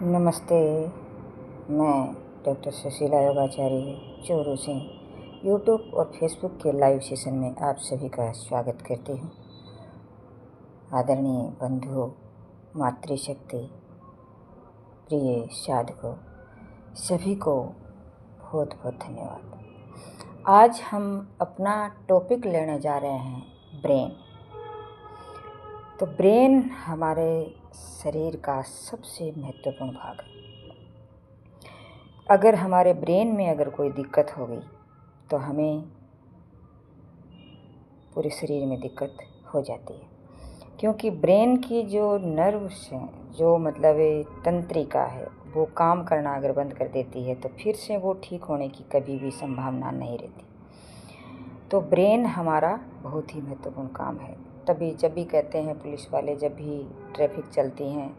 नमस्ते। मैं डॉक्टर सुशीला योगाचार्य चोरू से यूट्यूब और फेसबुक के लाइव सेशन में आप सभी का स्वागत करती हूँ। आदरणीय बंधुओं, मातृशक्ति, प्रिय साधकों, सभी को बहुत बहुत धन्यवाद। आज हम अपना टॉपिक लेने जा रहे हैं ब्रेन। तो ब्रेन हमारे शरीर का सबसे महत्वपूर्ण भाग है। अगर हमारे ब्रेन में अगर कोई दिक्कत हो गई तो हमें पूरे शरीर में दिक्कत हो जाती है, क्योंकि ब्रेन की जो नर्व्स हैं, जो तंत्रिका है, वो काम करना अगर बंद कर देती है तो फिर से वो ठीक होने की कभी भी संभावना नहीं रहती। तो ब्रेन हमारा बहुत ही महत्वपूर्ण काम है। तभी जब भी कहते हैं पुलिस वाले, जब भी ट्रैफिक चलती हैं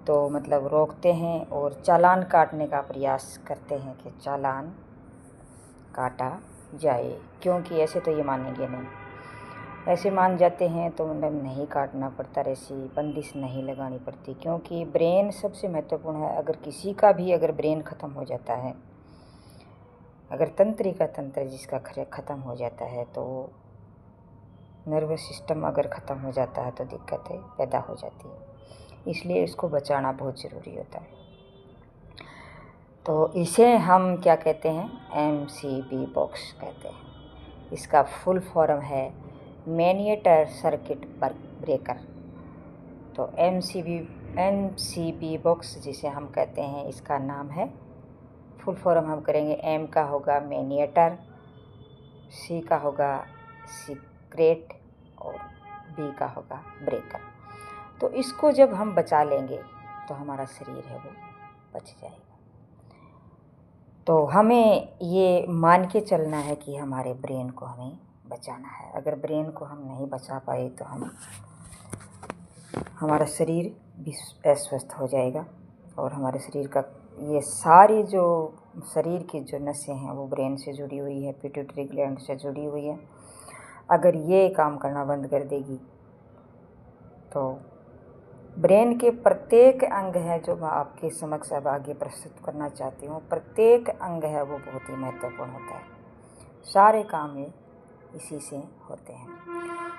तो रोकते हैं और चालान काटने का प्रयास करते हैं कि चालान काटा जाए, क्योंकि ऐसे तो ये मानेंगे नहीं। ऐसे मान जाते हैं तो नहीं काटना पड़ता, ऐसी बंदिश नहीं लगानी पड़ती, क्योंकि ब्रेन सबसे महत्वपूर्ण है। अगर किसी का भी अगर ब्रेन ख़त्म हो जाता है, अगर तंत्रिका तंत्र जिसका ख़त्म हो जाता है, तो नर्वस सिस्टम अगर ख़त्म हो जाता है तो दिक्कतें पैदा हो जाती है। इसलिए इसको बचाना बहुत ज़रूरी होता है। तो इसे हम क्या कहते हैं? MCB बॉक्स कहते हैं। इसका फुल फॉर्म है मैनिएटर सर्किट ब्रेकर। तो MCB बॉक्स जिसे हम कहते हैं, इसका नाम है, फुल फॉर्म हम करेंगे। M का होगा मैनिएटर, C का होगा सीक्रेट और B का होगा ब्रेकर। तो इसको जब हम बचा लेंगे तो हमारा शरीर है वो बच जाएगा। तो हमें ये मान के चलना है कि हमारे ब्रेन को हमें बचाना है। अगर ब्रेन को हम नहीं बचा पाए तो हमारा शरीर भी अस्वस्थ हो जाएगा और हमारे शरीर का ये सारी जो शरीर की जो नसें हैं वो ब्रेन से जुड़ी हुई है, पिट्यूटरी ग्लैंड से जुड़ी हुई है। अगर ये काम करना बंद कर देगी तो ब्रेन के प्रत्येक अंग है, जो मैं आपके समक्ष अब आगे प्रस्तुत करना चाहती हूँ, प्रत्येक अंग है वो बहुत ही महत्वपूर्ण होता है। सारे काम ये इसी से होते हैं।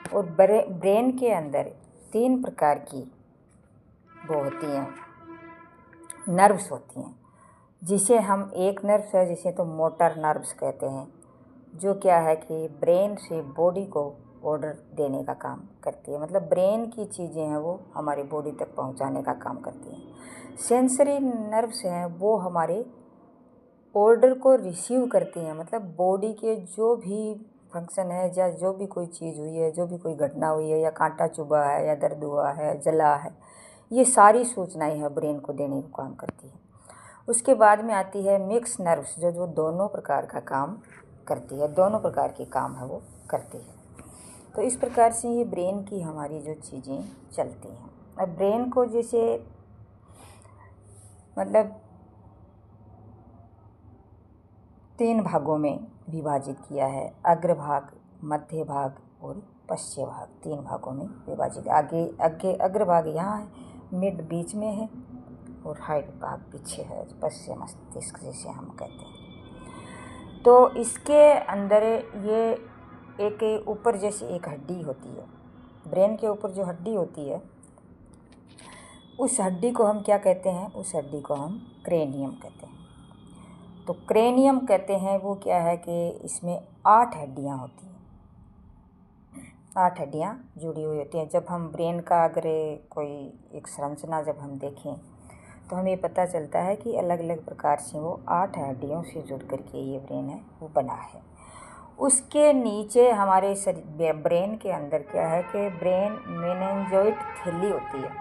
और ब्रेन के अंदर 3 प्रकार की वो होती हैं, नर्व्स होती हैं, जिसे हम एक नर्व्स है जिसे तो मोटर नर्व्स कहते हैं, जो क्या है कि ब्रेन से बॉडी को ऑर्डर देने का काम करती है। ब्रेन की चीज़ें हैं वो हमारी बॉडी तक पहुंचाने का काम करती हैं। सेंसरी नर्व्स हैं वो हमारे ऑर्डर को रिसीव करती हैं। बॉडी के जो भी फंक्शन है, या जो भी कोई चीज़ हुई है, जो भी कोई घटना हुई है, या कांटा चुभा है, या दर्द हुआ है, जला है, ये सारी सूचनाएं है ब्रेन को देने का काम करती है। उसके बाद में आती है मिक्स नर्व्स, जो दोनों प्रकार का काम करती है, दोनों प्रकार के काम है वो करती है। तो इस प्रकार से ये ब्रेन की हमारी जो चीज़ें चलती हैं। अब ब्रेन को जैसे 3 भागों में विभाजित किया है, अग्रभाग, मध्य भाग और पश्चिम भाग। 3 भागों में विभाजित। आगे अग्रभाग यहाँ है, मिड बीच में है और हाइड भाग पीछे है, पश्चिम मस्तिष्क जिसे हम कहते हैं। तो इसके अंदर ये एक ऊपर जैसे एक हड्डी होती है, ब्रेन के ऊपर जो हड्डी होती है, उस हड्डी को हम क्या कहते हैं? उस हड्डी को हम क्रेनियम कहते हैं। तो क्रेनियम कहते हैं वो क्या है कि इसमें 8 हड्डियाँ होती हैं, 8 हड्डियाँ जुड़ी हुई होती हैं। जब हम ब्रेन का अगर कोई एक संरचना जब हम देखें तो हमें पता चलता है कि अलग अलग प्रकार से वो 8 हड्डियों से जुड़ करके ये ब्रेन है वो बना है। उसके नीचे हमारे ब्रेन के अंदर क्या है कि ब्रेन मेनिंजोइड थैली होती है।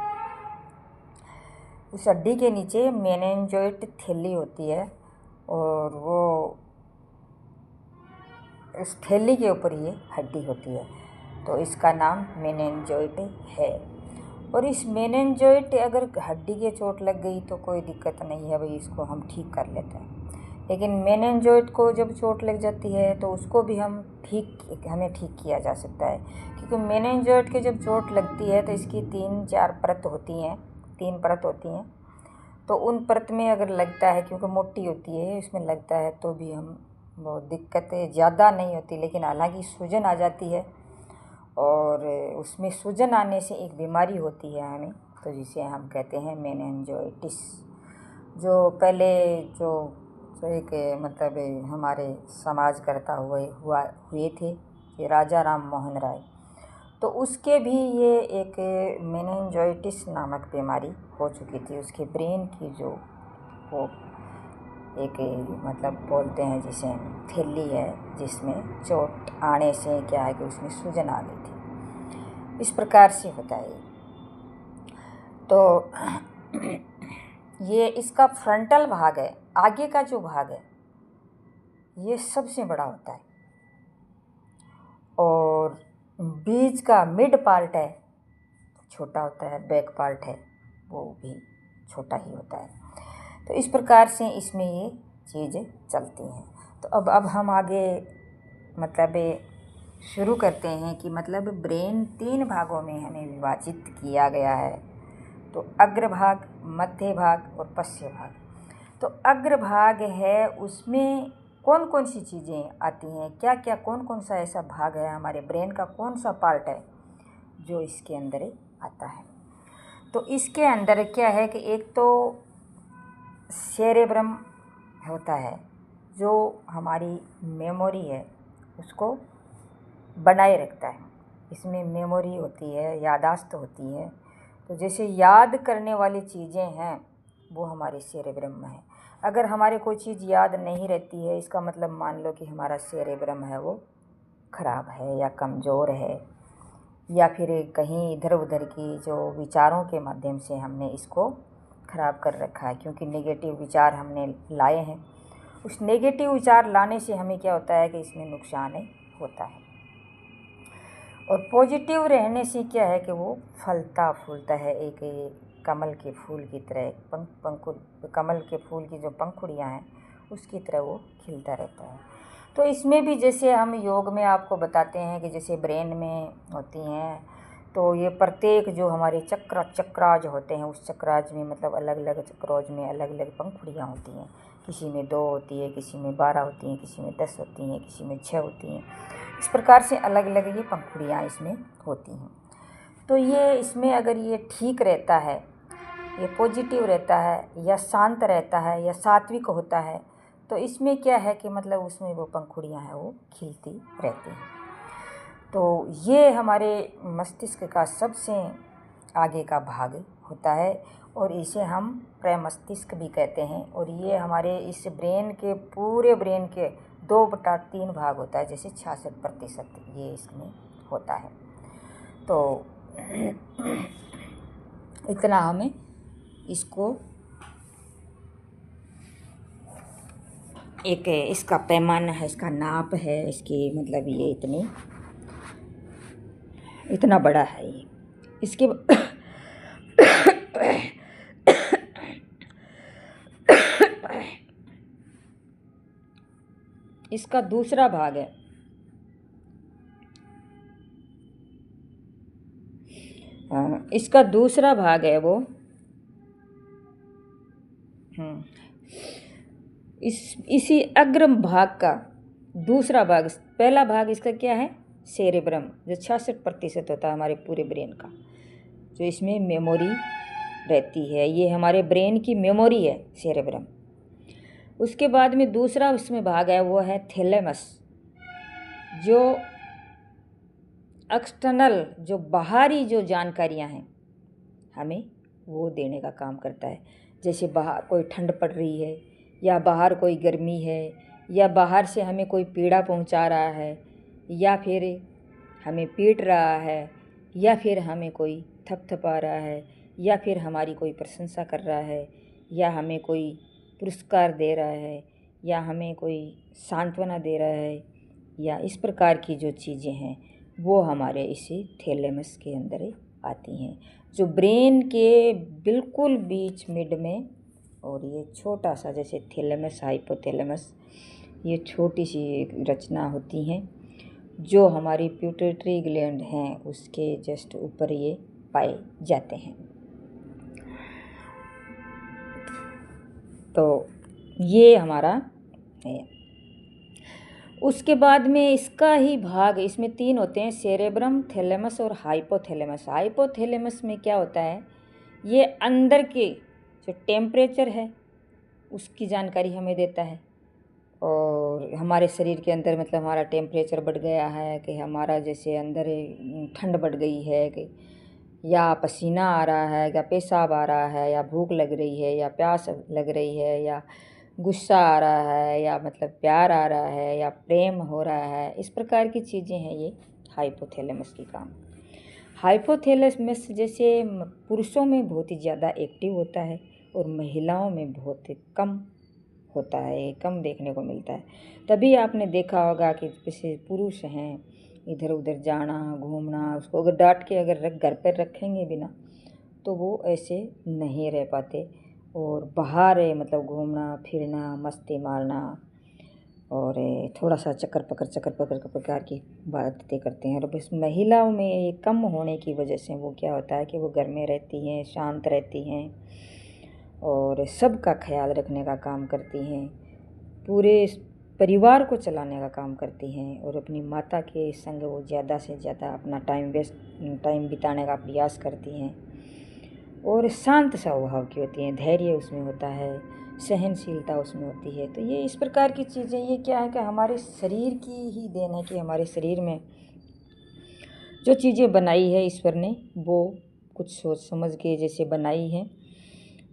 उस हड्डी के नीचे मेनिंजोइड थैली होती है और वो इस थैली के ऊपर ये हड्डी होती है, तो इसका नाम मेनिंजोइड है। और इस मेनिंजोइड अगर हड्डी के चोट लग गई तो कोई दिक्कत नहीं है भाई, इसको हम ठीक कर लेते हैं। लेकिन मेनिंजोइड को जब चोट लग जाती है तो उसको भी हमें ठीक किया जा सकता है, क्योंकि मेनिंजोइड के जब चोट लगती है तो इसकी 3 परत होती हैं। तो उन परत में अगर लगता है, क्योंकि मोटी होती है, इसमें लगता है तो भी हम बहुत दिक्कतें ज़्यादा नहीं होती, लेकिन हालांकि सूजन आ जाती है। और उसमें सूजन आने से एक बीमारी होती है हमें, तो जिसे हम कहते हैं मेनिंजाइटिस। जो पहले जो जो एक मतलब हमारे समाजकर्ता हुए थे, ये राजा राम मोहन राय, तो उसके भी ये एक मेनिंजाइटिस नामक बीमारी हो चुकी थी। उसके ब्रेन की जो वो एक मतलब बोलते हैं जिसे थैली है, जिसमें चोट आने से क्या है कि उसमें सूजन आ गई थी। इस प्रकार से होता है। तो ये इसका फ्रंटल भाग है, आगे का जो भाग है, ये सबसे बड़ा होता है। और बीच का मिड पार्ट है, छोटा होता है। बैक पार्ट है, वो भी छोटा ही होता है। तो इस प्रकार से इसमें ये चीज़ें चलती हैं। तो अब हम आगे मतलब शुरू करते हैं कि मतलब ब्रेन 3 भागों में हमें विभाजित किया गया है। तो अग्रभाग, मध्य भाग और पश्चिम भाग। तो अग्रभाग है, उसमें कौन कौन सी चीज़ें आती हैं, क्या क्या कौन कौन सा ऐसा भाग है, हमारे ब्रेन का कौन सा पार्ट है जो इसके अंदर आता है। तो इसके अंदर क्या है कि एक तो सेरेब्रम होता है, जो हमारी मेमोरी है उसको बनाए रखता है। इसमें मेमोरी होती है, याददाश्त होती है। तो जैसे याद करने वाली चीज़ें हैं वो हमारे सेरेब्रम में है। अगर हमारे कोई चीज़ याद नहीं रहती है, इसका मतलब मान लो कि हमारा सेरेब्रम है वो ख़राब है या कमज़ोर है, या फिर कहीं इधर उधर की जो विचारों के माध्यम से हमने इसको ख़राब कर रखा है, क्योंकि नेगेटिव विचार हमने लाए हैं। उस नेगेटिव विचार लाने से हमें क्या होता है कि इसमें नुकसान होता है। और पॉजिटिव रहने से क्या है कि वो फलता फूलता है, एक कमल के फूल की तरह। कमल के फूल की जो पंखुड़ियाँ हैं उसकी तरह वो खिलता रहता है। तो इसमें भी जैसे हम योग में आपको बताते हैं कि जैसे ब्रेन में होती हैं, तो ये प्रत्येक जो हमारे चक्राज होते हैं, उस चक्राज में मतलब अलग अलग चक्राज में अलग अलग पंखुड़ियाँ होती हैं। किसी में 2 होती है, किसी में 12 होती हैं, किसी में 10 होती हैं, किसी में 6 होती हैं। इस प्रकार से अलग अलग ये पंखुड़ियाँ इसमें होती हैं। तो ये इसमें अगर ये ठीक रहता है, ये पॉजिटिव रहता है, या शांत रहता है, या सात्विक होता है, तो इसमें क्या है कि मतलब उसमें वो पंखुड़ियाँ हैं वो खिलती रहती हैं। तो ये हमारे मस्तिष्क का सबसे आगे का भाग होता है, और इसे हम प्रमस्तिष्क भी कहते हैं। और ये हमारे इस ब्रेन के पूरे ब्रेन के 2/3 भाग होता है, जैसे 66% ये इसमें होता है। तो इतना हमें इसको एक इसका पैमाना है, इसका नाप है, इसकी मतलब ये इतना बड़ा है ये। इसके इसका दूसरा भाग है, इसका दूसरा भाग है वो इसी अग्र भाग का दूसरा भाग। पहला भाग इसका क्या है, सेरेब्रम, जो 66% होता है हमारे पूरे ब्रेन का, जो इसमें मेमोरी रहती है। ये हमारे ब्रेन की मेमोरी है, सेरेब्रम। उसके बाद में दूसरा उसमें भाग है, वो है थैलेमस, जो एक्सटर्नल, जो बाहरी जो जानकारियां हैं हमें वो देने का काम करता है। जैसे बाहर कोई ठंड पड़ रही है, या बाहर कोई गर्मी है, या बाहर से हमें कोई पीड़ा पहुंचा रहा है, या फिर हमें पीट रहा है, या फिर हमें कोई थपथपा रहा है, या फिर हमारी कोई प्रशंसा कर रहा है, या हमें कोई पुरस्कार दे रहा है, या हमें कोई सांत्वना दे रहा है, या इस प्रकार की जो चीज़ें हैं वो हमारे इसी थैलेमस के अंदर आती हैं, जो ब्रेन के बिल्कुल बीच मिड में। और ये छोटा सा जैसे थैलेमस, हाइपोथैलेमस, ये छोटी सी एक रचना होती हैं जो हमारी पिट्यूटरी ग्लैंड हैं उसके जस्ट ऊपर ये पाए जाते हैं। तो ये हमारा है। उसके बाद में इसका ही भाग, इसमें 3 होते हैं, सेरेब्रम, थैलेमस और हाइपोथैलेमस। हाइपोथैलेमस में क्या होता है, ये अंदर के जो टेम्परेचर है उसकी जानकारी हमें देता है। और हमारे शरीर के अंदर मतलब हमारा टेम्परेचर बढ़ गया है कि हमारा जैसे अंदर ठंड बढ़ गई है कि या पसीना आ रहा है या पेशाब आ रहा है या भूख लग रही है या प्यास लग रही है या गुस्सा आ रहा है या मतलब प्यार आ रहा है या प्रेम हो रहा है, इस प्रकार की चीज़ें हैं ये हाइपोथैलेमस की काम। हाइपोथैलेमस जैसे पुरुषों में बहुत ही ज़्यादा एक्टिव होता है और महिलाओं में बहुत ही कम होता है, कम देखने को मिलता है। तभी आपने देखा होगा कि जैसे पुरुष हैं इधर उधर जाना घूमना, उसको अगर डांट के अगर घर पर रखेंगे बिना तो वो ऐसे नहीं रह पाते। और बाहर मतलब घूमना फिरना, मस्ती मारना और थोड़ा सा चक्कर पकड़ प्रकार की बातें करते हैं। और बस महिलाओं में ये कम होने की वजह से वो क्या होता है कि वो घर में रहती हैं, शांत रहती हैं और सबका ख्याल रखने का काम करती हैं, पूरे परिवार को चलाने का काम करती हैं और अपनी माता के संग वो ज़्यादा से ज़्यादा अपना टाइम बिताने का प्रयास करती हैं और शांत स्वभाव की होती हैं, धैर्य उसमें होता है, सहनशीलता उसमें होती है। तो ये इस प्रकार की चीज़ें, ये क्या है कि हमारे शरीर की ही देन है कि हमारे शरीर में जो चीज़ें बनाई है ईश्वर ने वो कुछ सोच समझ के जैसे बनाई है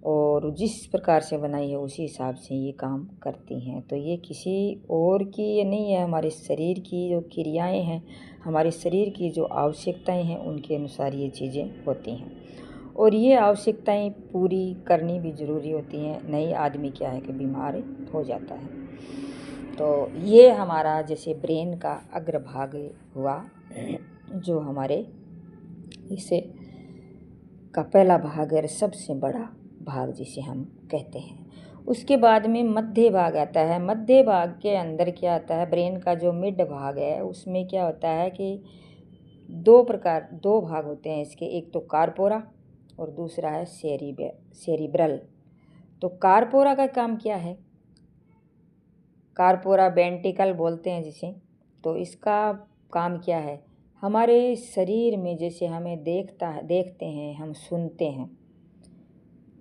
और जिस प्रकार से बनाई है उसी हिसाब से ये काम करती हैं। तो ये किसी और की ये नहीं है, हमारे शरीर की जो क्रियाएं हैं, हमारे शरीर की जो आवश्यकताएं हैं उनके अनुसार ये चीज़ें होती हैं और ये आवश्यकताएं पूरी करनी भी ज़रूरी होती हैं। नहीं आदमी क्या है कि बीमार हो जाता है। तो ये हमारा जैसे ब्रेन का अग्रभाग हुआ जो हमारे इसे का पहला भाग है, सबसे बड़ा भाग जिसे हम कहते हैं। उसके बाद में मध्य भाग आता है। मध्य भाग के अंदर क्या आता है, ब्रेन का जो मिड भाग है उसमें क्या होता है कि दो भाग होते हैं इसके, एक तो कार्पोरा और दूसरा है सेरिब्रल। तो कार्पोरा का काम क्या है, कार्पोरा वेंट्रिकल बोलते हैं जिसे। तो इसका काम क्या है, हमारे शरीर में जैसे हमें देखते हैं, हम सुनते हैं,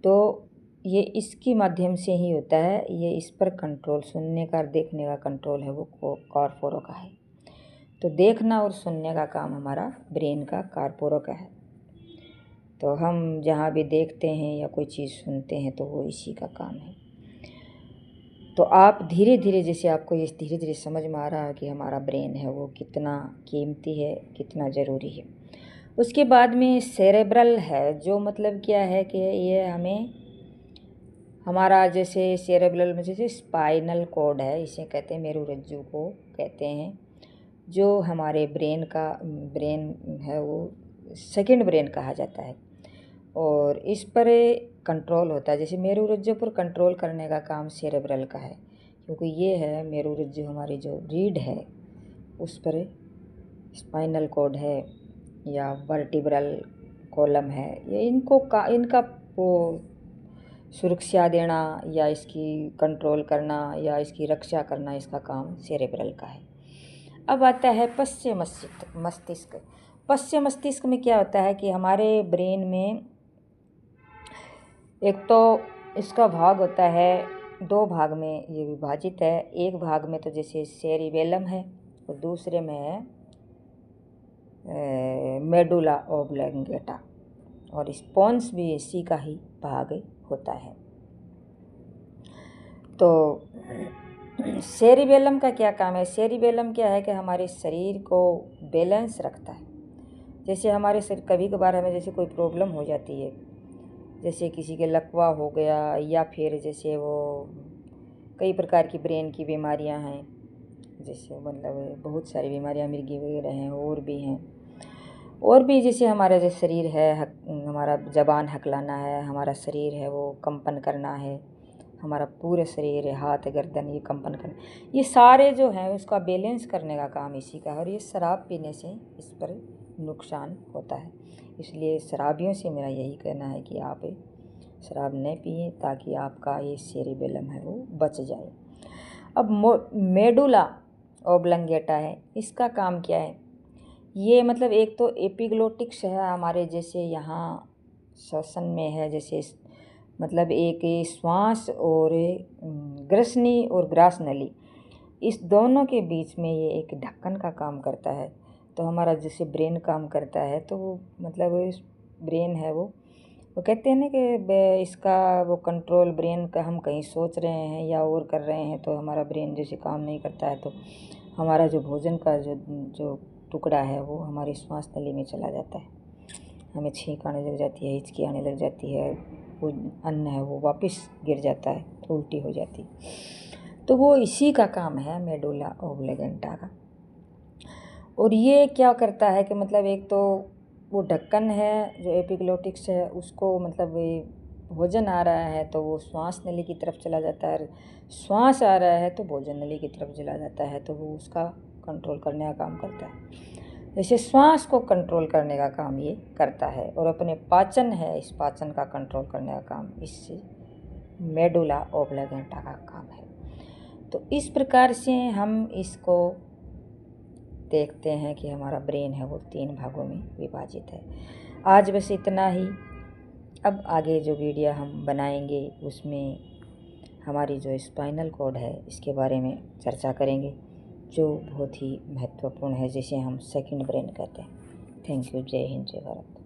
तो ये इसके माध्यम से ही होता है। ये इस पर कंट्रोल, सुनने का देखने का कंट्रोल है वो कार्पोरा का है। तो देखना और सुनने का काम हमारा ब्रेन का कार्पोरा का है। तो हम जहाँ भी देखते हैं या कोई चीज़ सुनते हैं तो वो इसी का काम है। तो आप धीरे धीरे जैसे आपको ये धीरे धीरे समझ में आ रहा है कि हमारा ब्रेन है वो कितना कीमती है, कितना ज़रूरी है। उसके बाद में सेरेब्रल है, जो मतलब क्या है कि ये हमें हमारा जैसे सेरेब्रल में जैसे स्पाइनल कॉर्ड है, इसे कहते हैं, मेरुरज्जु को कहते हैं, जो हमारे ब्रेन है वो सेकंड ब्रेन कहा जाता है और इस पर कंट्रोल होता है। जैसे मेरुरज्जु पर कंट्रोल करने का काम सेरेब्रल का है, क्योंकि ये है मेरुरज्जु हमारी जो रीढ़ है उस पर स्पाइनल कॉर्ड है या वर्टिब्रल कॉलम है, ये इनका वो सुरक्षा देना या इसकी कंट्रोल करना या इसकी रक्षा करना, इसका काम सेरेब्रल का है। अब आता है पश्चिम मस्तिष्क। पश्चिम मस्तिष्क में क्या होता है कि हमारे ब्रेन में एक तो इसका भाग होता है, 2 भाग में ये विभाजित है। एक भाग में तो जैसे सेरिबेलम है और दूसरे में है मेडुला ओब्लंगेटा और स्पॉन्स भी इसी का ही भाग होता है। तो सेरिबेलम का क्या काम है, सेरिबेलम क्या है कि हमारे शरीर को बैलेंस रखता है। जैसे हमारे शरीर कभी कभार हमें जैसे कोई प्रॉब्लम हो जाती है, जैसे किसी के लकवा हो गया या फिर जैसे वो कई प्रकार की ब्रेन की बीमारियां हैं, जैसे मतलब बहुत सारी बीमारियां मिर्गी वगैरह हैं और भी जैसे हमारा जो शरीर है हमारा ज़बान हकलाना है, हमारा शरीर है वो कंपन करना है, हमारा पूरे शरीर है, हाथ गर्दन ये कंपन करना, ये सारे जो हैं उसका बैलेंस करने का काम इसी का है। और ये शराब पीने से इस पर नुकसान होता है, इसलिए शराबियों से मेरा यही कहना है कि आप शराब नहीं पिए ताकि आपका ये सेरिबेलम है वो बच जाए। अब मेडुला ओब्लंगेटा है, इसका काम क्या है? ये मतलब एक तो एपिग्लोटिक्स है हमारे जैसे यहाँ श्वसन में है, जैसे मतलब एक श्वास और ग्रसनी और ग्रास नली, इस दोनों के बीच में ये एक ढक्कन का काम करता है। तो हमारा जैसे ब्रेन काम करता है तो वो मतलब ब्रेन है वो कहते हैं ना कि इसका वो कंट्रोल ब्रेन का, हम कहीं सोच रहे हैं या और कर रहे हैं तो हमारा ब्रेन जैसे काम नहीं करता है तो हमारा जो भोजन का जो टुकड़ा है वो हमारी श्वास नली में चला जाता है, हमें छींक आने लग जाती है, हिचकी आने लग जाती है, वो अन्न है वो वापस गिर जाता है तो उल्टी हो जाती है। तो वो इसी का काम है मेडुला ओब्लिगेंटा का। और ये क्या करता है कि मतलब एक तो वो ढक्कन है जो एपिग्लोटिक्स है, उसको मतलब भोजन आ रहा है तो वो श्वास नली की तरफ चला जाता है, श्वास आ रहा है तो भोजन नली की तरफ चला जाता है, तो वो उसका कंट्रोल करने का काम करता है। जैसे श्वास को कंट्रोल करने का काम ये करता है, और अपने पाचन है, इस पाचन का कंट्रोल करने का काम इससे मेडुला ओब्लिगेंटा का काम है। तो इस प्रकार से हम इसको देखते हैं कि हमारा ब्रेन है वो 3 भागों में विभाजित है। आज बस इतना ही। अब आगे जो वीडियो हम बनाएंगे उसमें हमारी जो स्पाइनल कॉर्ड है इसके बारे में चर्चा करेंगे, जो बहुत ही महत्वपूर्ण है, जिसे हम सेकंड ब्रेन कहते हैं। Thank you. जय हिंद, जय भारत।